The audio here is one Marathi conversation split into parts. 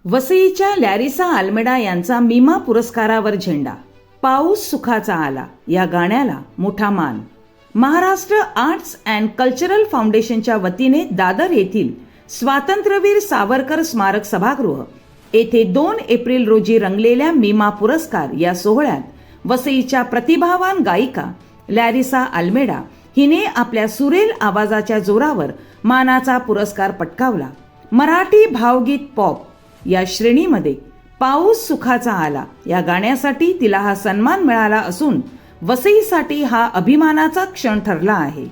वसईच्या लॅरिसा अल्मेडा यांचा मीमा पुरस्कारावर झेंडा. पाऊस सुखाचा आला या गाण्याला मोठा मान. महाराष्ट्र आर्ट्स अँड कल्चरल फाउंडेशनच्या वतीने दादर येथील स्वातंत्र्यवीर सावरकर स्मारक सभागृह येथे 2 एप्रिल रोजी रंगलेल्या मीमा पुरस्कार या सोहळ्यात वसईच्या प्रतिभावान गायिका लॅरिसा अल्मेडा हिने आपल्या सुरेल आवाजाच्या जोरावर मानाचा पुरस्कार पटकावला. मराठी भावगीत पॉप या श्रेणीमध्ये पाऊस सुखाचा आला या गाण्यासाठी तिला हा सन्मान मिळाला असून वसईसाठी हा अभिमानाचा क्षण ठरला आहे.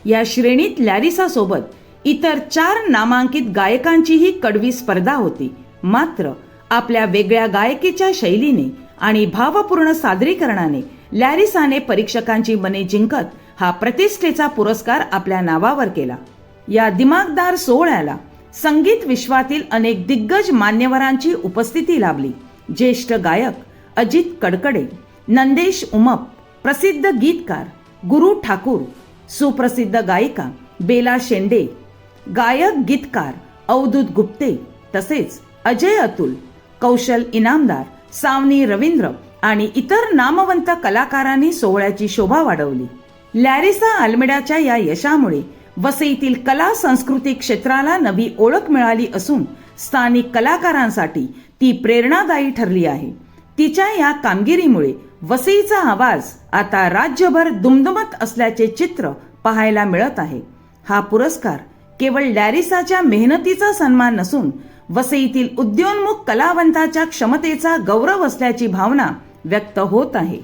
या श्रेणीत लॅरिसा सोबत इतर 4 नामांकित गायकांचीही कडवी स्पर्धा होती. मात्र आपल्या वेगळ्या गायकीच्या शैलीने आणि भावपूर्ण सादरीकरणाने लॅरिसाने परीक्षकांची मने जिंकत हा प्रतिष्ठेचा पुरस्कार आपल्या नावावर केला. या दिमागदार सोहळ्याला संगीत विश्वातील अनेक दिग्गज मान्यवरांची उपस्थिती लाभली. ज्येष्ठ गायक अजित कडकडे, नंदेश उमप, प्रसिद्ध गीतकार गुरु ठाकूर, सुप्रसिद्ध गायिका बेला शेंडे, गायक गीतकार अवधूत गुप्ते तसेच अजय अतुल, कौशल इनामदार, सावनी रवींद्र आणि इतर नामवंत कलाकारांनी सोहळ्याची शोभा वाढवली. लॅरिसा अल्मेडाच्या या यशामुळे वसईतील कला संस्कृती क्षेत्राला नवी ओळख मिळाली असून स्थानिक कलाकारांसाठी ती प्रेरणादायी ठरली आहे. तिच्या या कामगिरीमुळे वसईचा आवाज आता राज्यभर दुमदुमत असल्याचे चित्र पाहायला मिळत आहे. हा पुरस्कार केवळ लॅरिसाच्या मेहनतीचा सन्मान नसून वसईतील उद्योन्मुख कलावंताच्या क्षमतेचा गौरव असल्याची भावना व्यक्त होत आहे.